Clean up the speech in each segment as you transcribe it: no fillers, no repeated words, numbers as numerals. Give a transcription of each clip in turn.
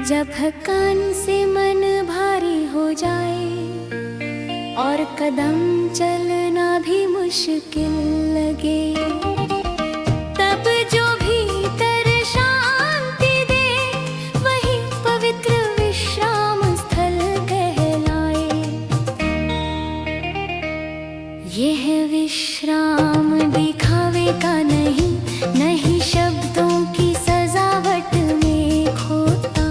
जब थकान से मन भारी हो जाए और कदम चलना भी मुश्किल लगे, तब जो भीतर शांति दे वही पवित्र विश्राम स्थल कहलाए। यह विश्राम दिखावे का नहीं, नहीं शब्दों की सजावट में खोता,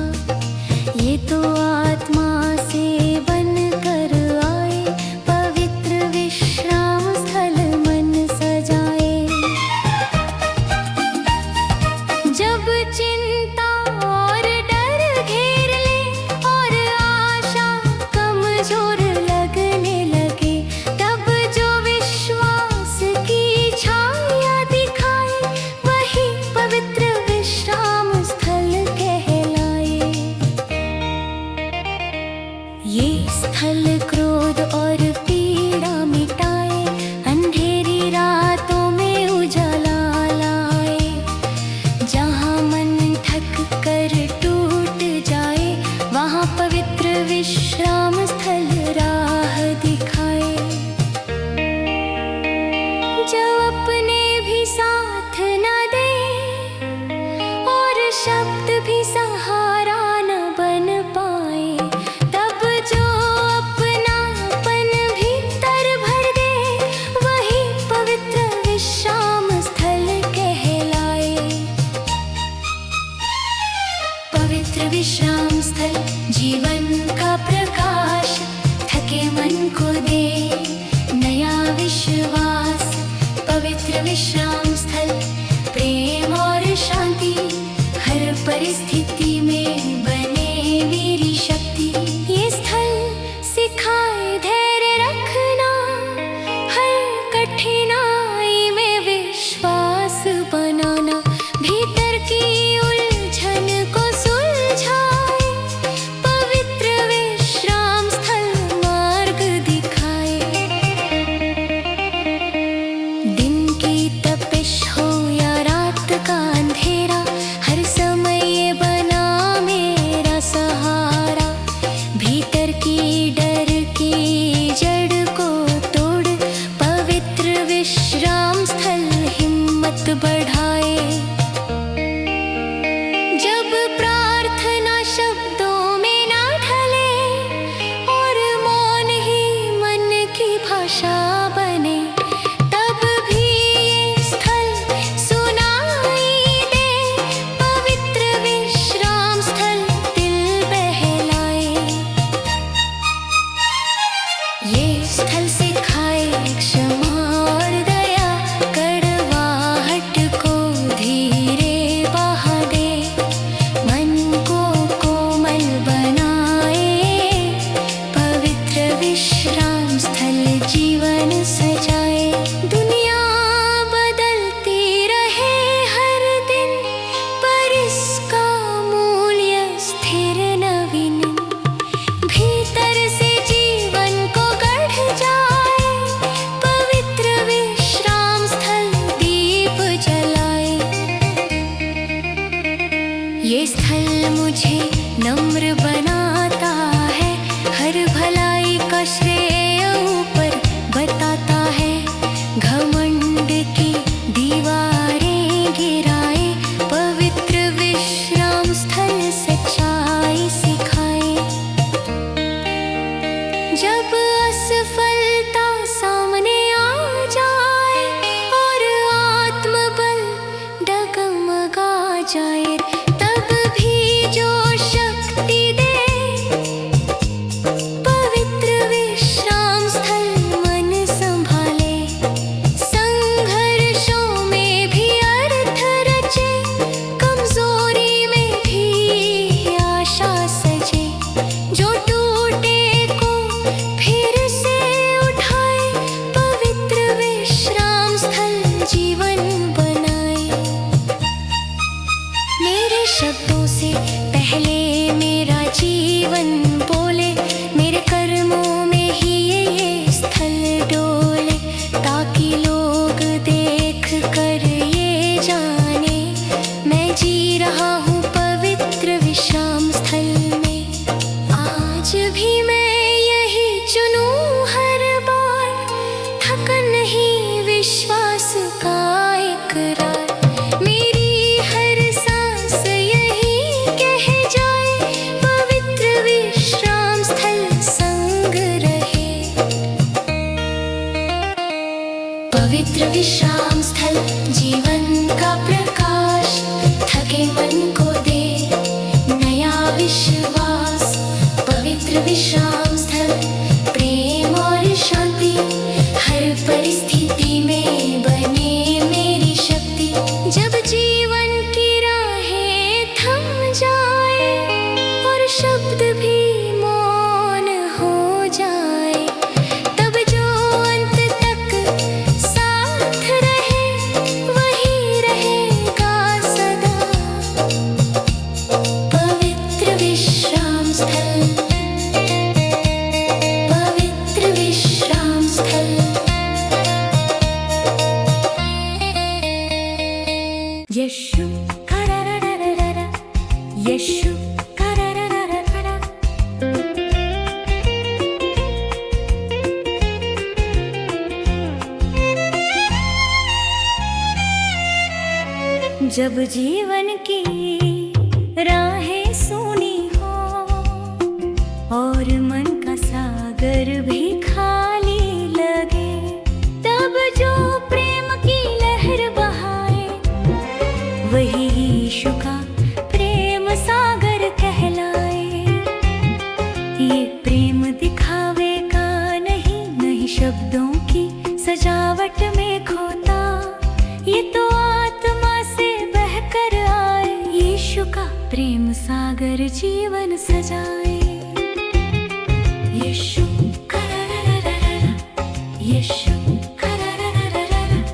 ये तो आत्मा से बन कर आए पवित्र विश्राम स्थल मन सजाए। जब चिंता और डर घेर ले और आशा कमजोर लगने लगे, तब जो विश्वास की छाया दिखाए वही पवित्र विश्राम स्थल कहलाए। ये स्थल क्रोध और पीड़ा मिटाए, अंधेरी रातों में उजाला लाए। जहाँ मन थक कर टूट जाए वहाँ पवित्र विश्राम स्थल राह दिखाए। जो अपने भी साथ न दे और शब्द भी सहारा न बन पाए, तब जो अपनापन भीतर भर दे वही पवित्र विश्राम स्थल कहलाए। पवित्र विश्राम स्थल जीवन का प्रकाश, थके मन को दे नया विश्वास। पवित्र विश्राम स्थल प्रेम और शांति, हर परिस्थिति में बने मेरी शक्ति। ये स्थल सिखाए धैर्य रखना, हर कठिनाई में विश्वास बनाना। भीतर की उलझन को सुलझाए पवित्र विश्राम स्थल मार्ग दिखाए। दिन की तपिश हो या रात का अंधेरा, हर समय ये बना मेरा सहारा। भीतर की डर की जड़ को तोड़ पवित्र विश्राम स्थल हिम्मत बढ़ाए। जब प्रार्थना शब्दों में ना ढले और मौन ही मन की भाषा बने, तब भी ये स्थल सुनाई दे पवित्र विश्राम स्थल दिल बहलाए। ये स्थल सिखाए क्षमा और दया, कड़वाहट को धीरे बहा दे, मन को कोमल बनाए। पवित्र विश्राम स्थल जीवन सजाए। दुनिया बदलती रहे हर दिन, पर इसका मूल्य स्थिर नवीन। भीतर से जीवन को गढ़ जाए पवित्र विश्राम स्थल दीप जलाए। ये स्थल मुझे नम्र बनाता है, हर भलाई का श्रेय ऊपर बताता है। घमंड की दीवारें गिराए पवित्र विश्राम स्थल सच्चाई सिखाए। जब असफलता सामने आ जाए और आत्मबल डगमगा जाए, तब भी जो शक्ति दे पवित्र विश्राम स्थल मन संभाले। संघर्षों में भी अर्थ रचे, कमजोरी में भी आशा सजे। जो टूटे को फिर से उठाए पवित्र विश्राम स्थल जीवन बनाए। मेरे शब्दों से पहले मेरा जीवन बोले, मेरे कर्मों में ही ये स्थल डोले, ताकि लोग देख कर ये जाने मैं जी रहा हूँ पवित्र विश्राम स्थल। यीशु करारारारारा, यीशु करारारारारा। जब जीवन की राहें सूनी हो और मन का सागर भी खाली लगे, तब जो प्रेम की लहर बहाए वही यीशु का प्रेम सागर कहलाए। ये प्रेम दिखावे का नहीं, नहीं शब्दों की सजावट में खोता, ये तो आत्मा से बहकर आए। यीशु का प्रेम सागर जीवन सजाए। यीशु करारारारारा, यीशु करारारारारा।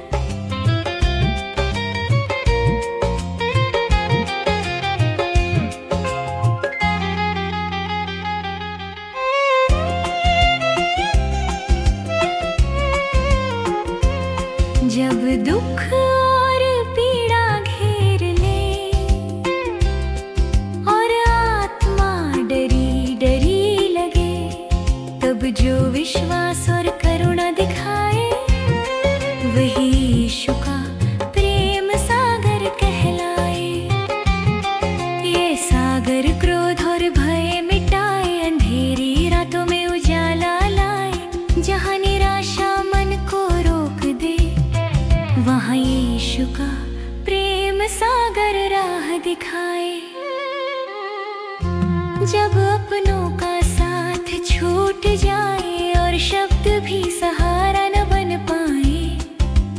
जब दुख और पीड़ा घेर ले और आत्मा डरी डरी लगे, तब जो विश्वास और करुणा दिखाए वही यीशु का प्रेम सागर कहलाए। ये सागर क्रोध और भय मिटाए, अंधेरी रातों में उजाला लाए। जहाँ निराशा मन को रोक दे, वहाँ यीशु का प्रेम सागर राह दिखाए। जब अपनों का साथ छूट जाए और शब्द भी सहारा न बन पाए,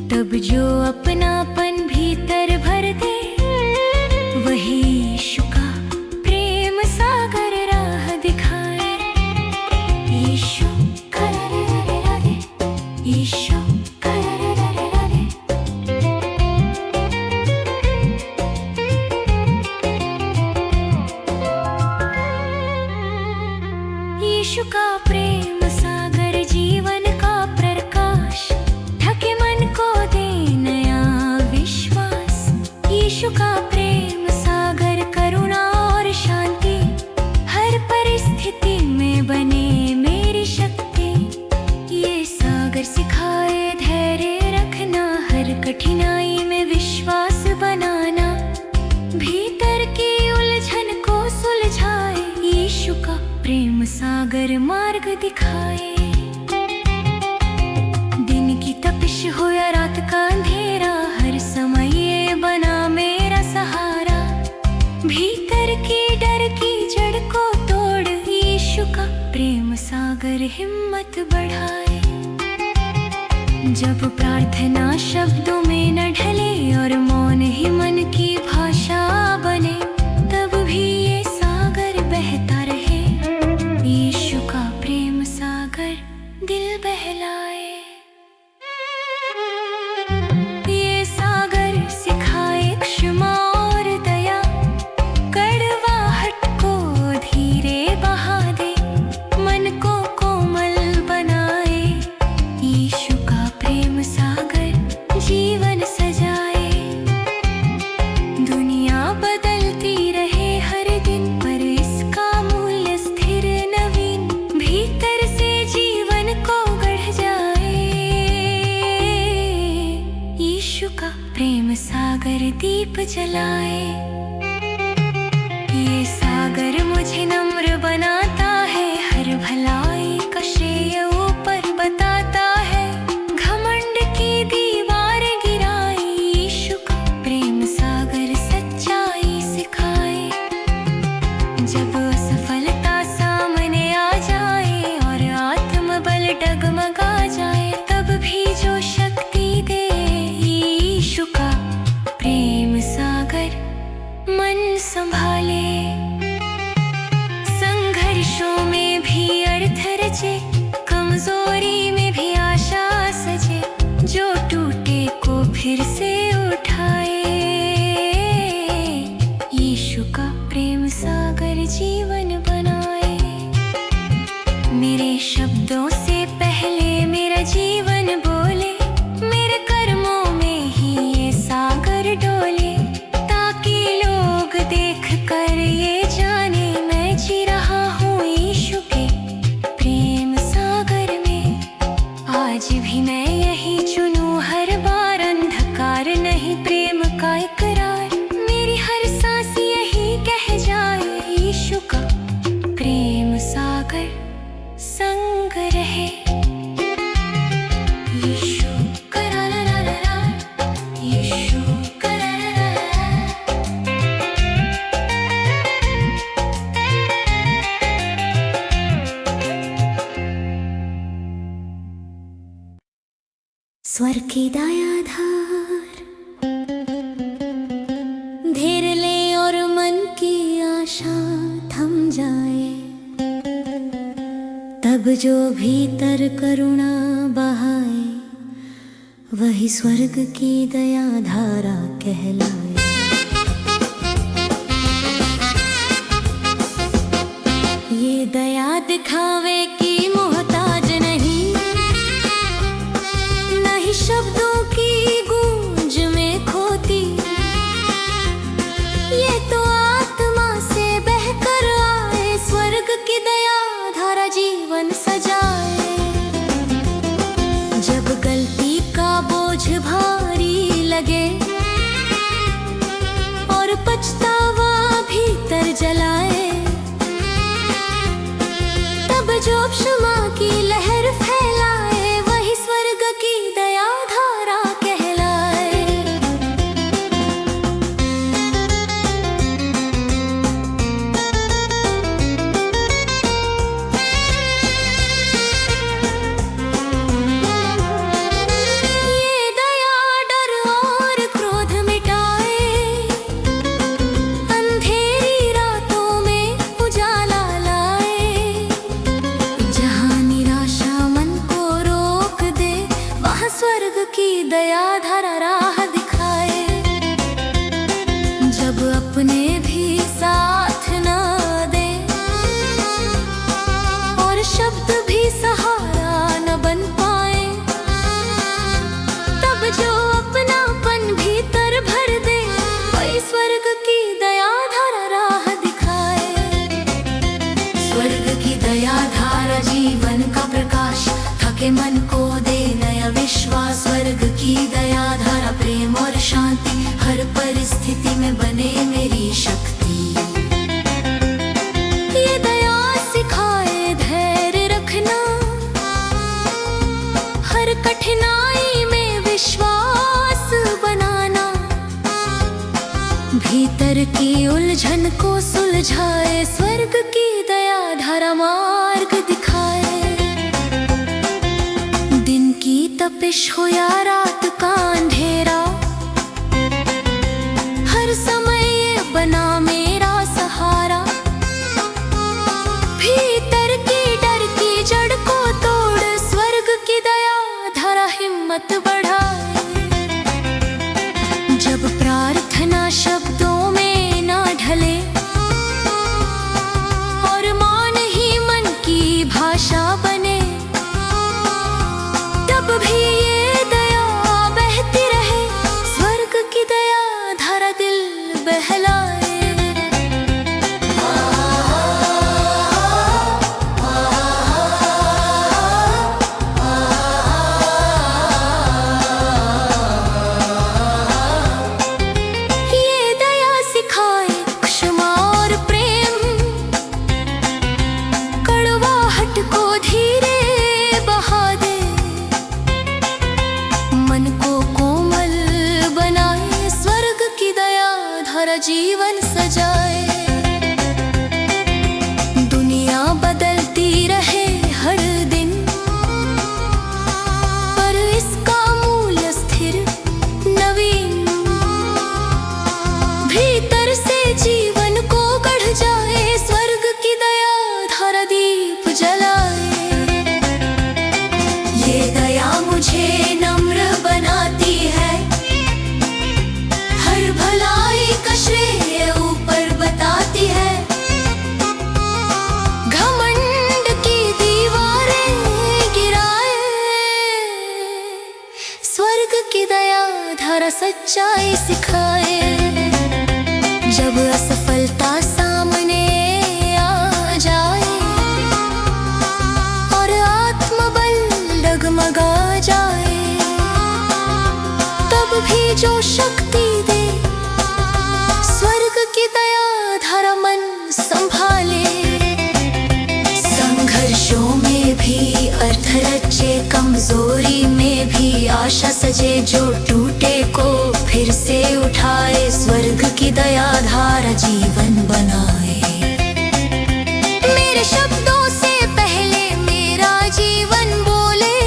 तब जो अपनापन भीतर भर दे वही यीशु का प्रेम सागर राह दिखाए। यीशु करारारारारा, यीशु करारारारारा। यीशु का प्रेम सागर जीवन का प्रकाश, थके मन को दे नया विश्वास। यीशु का प्रेम सागर करुणा और शांति, हर परिस्थिति में बने मेरी शक्ति। ये सागर सिखाए धैर्य रखना, हर कठिनाई में विश्वास बनाना, भीतर की उलझन को सुलझाए। यीशु का प्रेम सागर मार्ग दिखाए। दिन की तपिश हो या रात का अंधेरा, हर समय ये बना मेरा सहारा। भीतर की डर की जड़ को तोड़, यीशु का प्रेम सागर हिम्मत बढ़ाए। जब प्रार्थना शब्दों में न ढले और मौन ही मन की भाषा बने, तब भी ये सागर बहता रहे। यीशु का प्रेम सागर दिल बहलाए। ये सागर सिखाए क्षमा और दया, कड़वाहट को धीरे बहा दे, मन को कोमल बनाए। यीशु का प्रेम सागर जीवन सजाए। दुनिया बदलती रहे हर दिन, पर इसका मूल्य स्थिर नवीन, भीतर से जीवन को गढ़ जाए। यीशु का प्रेम सागर दीप जलाए। ये सागर मुझे नम्र बनाता है, हर भलाई का श्रेय ऊपर बताता है। घमंड की दीवार गिराए, यीशु का प्रेम सागर सच्चाई सिखाए। जब असफलता सामने आ जाए और आत्मबल डगमगा जाए, तब भी जो शक्ति दे यीशु का प्रेम सागर मन संभाले। संघर्षों में भी अर्थ रचे, स्वर की दयाधार। धीर ले और मन की आशा थम जाए, तब जो भीतर करुणा बहाए, वही स्वर्ग की दया धारा कहलाए। ये दया दिखावे की मोहताज नहीं, नहीं शब्दों की गूंज में खोती। ये तो आत्मा से बहकर आए, स्वर्ग की दया धारा जीवन सजाए। जब गलती का बोझ भारी लगे और पछतावा भीतर जलाए, तब जो क्षमा की लहर फैलाए, वही स्वर्ग की दया धारा कहलाए। ये दया डर और क्रोध मिटाए, अंधेरी रातों में उजाला लाए। जहाँ निराशा मन को रोक दे, वहाँ स्वर्ग की दया धारा राह दिखाए। जब अपने भी साथ न दे और शब्द भी सहारा न बन पाए, तब जो अपनापन भीतर भर दे, वही स्वर्ग की दया धारा राह दिखाए। स्वर्ग की दया धारा जीवन का प्रकाश, थके मन को दे नया विश्वास। स्वर्ग की दया धारा प्रेम और शांति, हर परिस्थिति में बने मेरी शक्ति। ये दया सिखाए धैर्य रखना, हर कठिनाई में विश्वास बनाना। भीतर की उलझन को सुलझाए, स्वर्ग की दया धारा मार्ग दिखाए। दिन की तपिश हो या रात का अंधेरा, हर समय ये बना मेरा सहारा। भीतर की डर की जड़ को तोड़, स्वर्ग की दया धारा हिम्मत बढ़ाए। जब प्रार्थना शब्दों में ना ढले और मान ही मन की भाषा बने, तब भी ये दया बहती रहे, स्वर्ग की दया धारा दिल बहलाए। ये दया सिखाए क्षमा और प्रेम, कड़वाहट को धीरे बहा दे। मन को कोमल बनाए, स्वर्ग की दया धारा जीवन सजाए। दुनिया बदलती रहे हर दिन, पर इसका मूल स्थिर नवीन। भीतर से जीवन को गढ़ जाए, स्वर्ग की दया धारा दीप जलाए। ये दया मुझे नम्र बनाती है, हर भलाई का श्रेय ऊपर बताती है। घमंड की दीवारें गिराए, स्वर्ग की दया धारा सच्चाई सिखाए। जब असफलता सामने आ जाए और आत्मबल डगमगा जाए, तब भी जो शक्ति दे, स्वर्ग की दया धारा मन संभाले। संघर्षों में भी अर्थ रचे, कमजोरी में भी आशा सजे। जो टूटे को फिर से उठाए, स्वर्ग की दया धारा जीवन बनाए। मेरे शब्दों से पहले मेरा जीवन बोले,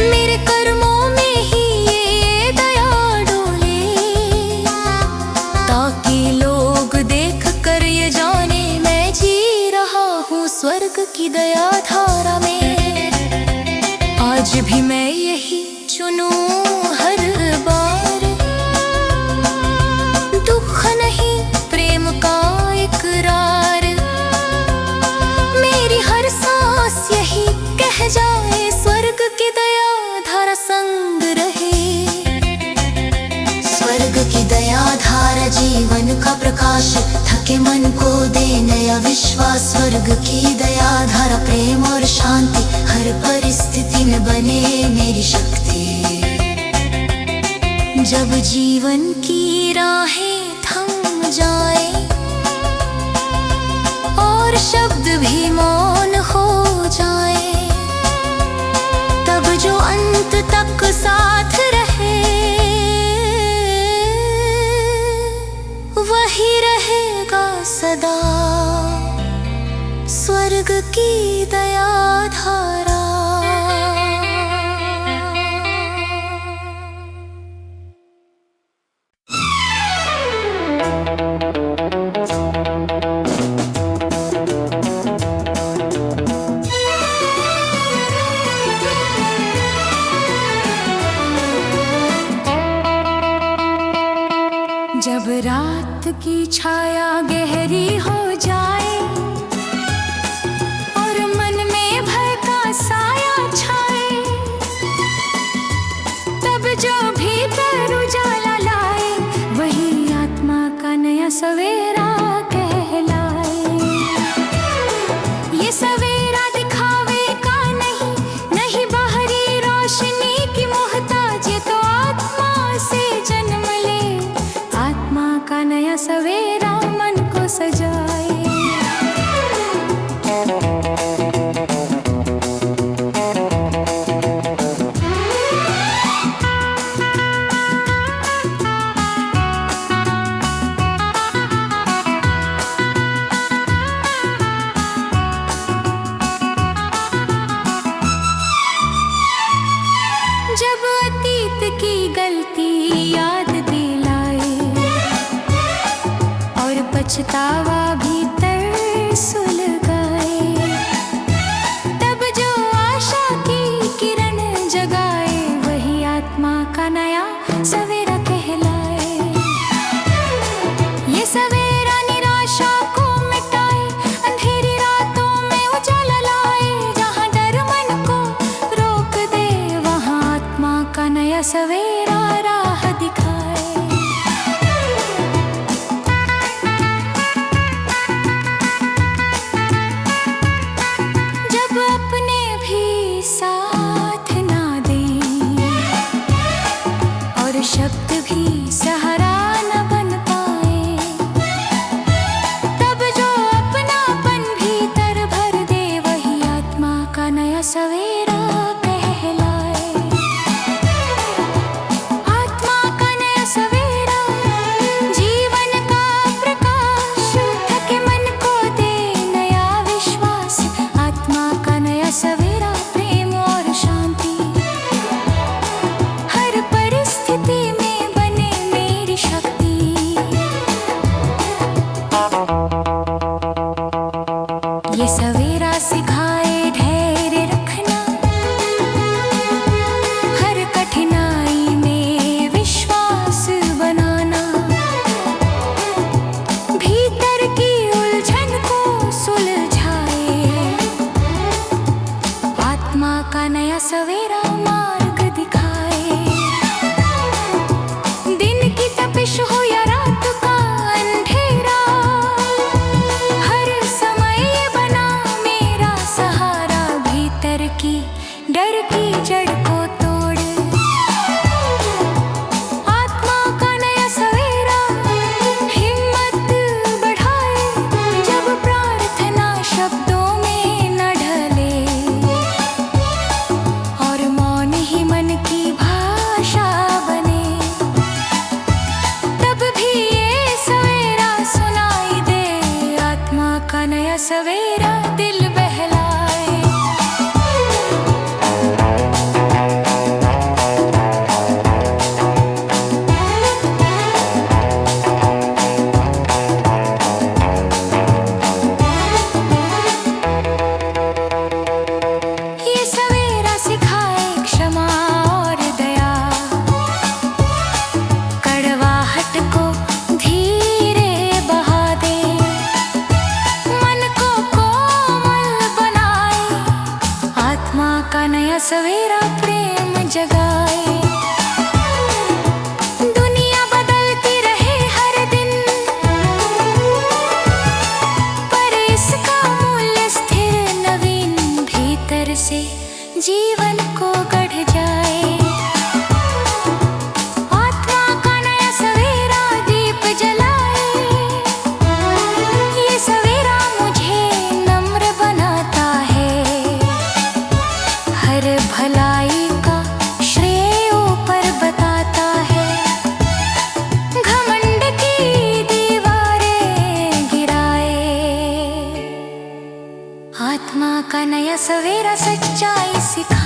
मेरे कर्मों ताकि लोग देख कर ये जाने मैं जी रहा हूँ स्वर्ग की दया धारा में। आज भी मैं यही चुनूं हर बार, दुख नहीं प्रेम का इकरार। मेरी हर सांस यही कह जाए स्वर्ग की दया धारा संग रहे। स्वर्ग की दया धारा जीवन का प्रकाश, थके मन को दे नया विश्वास। स्वर्ग की दया धारा प्रेम और शांति, हर परिस्थिति में बने मेरी शक्ति। जब जीवन की राहें थम जाए और शब्द भी मौन हो जाए, तब जो अंत तक साथ रहे वही रहेगा सदा स्वर्ग की दया धारा। जब रात की छाया गहरी हो जाए और मन में भय का साया छाए, तब जो भीतर उजाला लाए वही आत्मा का नया सवेरा कहलाए। ये सवेरा दिखावे का नहीं, नहीं बाहरी रोशनी की मोहताज, ये तो आत्मा से जन्म ले। आत्मा का नया सवेरा मन को सजाए। जब अतीत की गलती याद दिलाए और पछतावा भीतर सुलगाए, तब जो आशा की किरण जगाए वही आत्मा का नया सवेरा कहलाए। ये सवेरा निराशा को मिटाए, अंधेरी रातों में उजाला लाए। जहाँ डर मन को रोक दे वहाँ आत्मा का नया सवेरा राह दिखाए। जब अपने भी साथ ना दें और शब्द भी सहारा न बन पाए, तब जो अपनापन भीतर भर दे वही आत्मा का नया सवेरा कहलाए। आत्मा का नया सवेरा जीवन का प्रकाश, थके मन को दे नया विश्वास। आत्मा का नया सवेरा प्रेम और शांति, हर परिस्थिति में बने मेरी शक्ति। ये सवेरा सिखाए धैर्य रखना, हर कठिनाई में विश्वास बनाना। भीतर की उलझन को सुलझाए, आत्मा का नया सवेरा मार्ग दिखाए। दिन की तपिश हो या रात का अंधेरा, हर समय ये बना मेरा सहारा। भीतर की डर की जड़ को तोड़ आत्मा का नया सवेरा हिम्मत बढ़ाए। जब प्रार्थना शब्दों में न ढले और मौन ही मन की भाषा बने, तब भी ये सवेरा सुनाई दे। आत्मा का नया सवेरा दिल बहलाए। सवेरा प्रेम जगाए। दुनिया बदलती रहे हर दिन, पर इसका मूल्य स्थिर नवीन भीतर से जीवन को गढ़ जाए। आत्मा का नया सवेरा दीप जलाए, ये सवेरा मुझे नम्र बनाता है। हर भलाई का श्रेय ऊपर बताता है, घमंड की दीवारें गिराए। आत्मा का नया सवेरा सच्चाई सिखा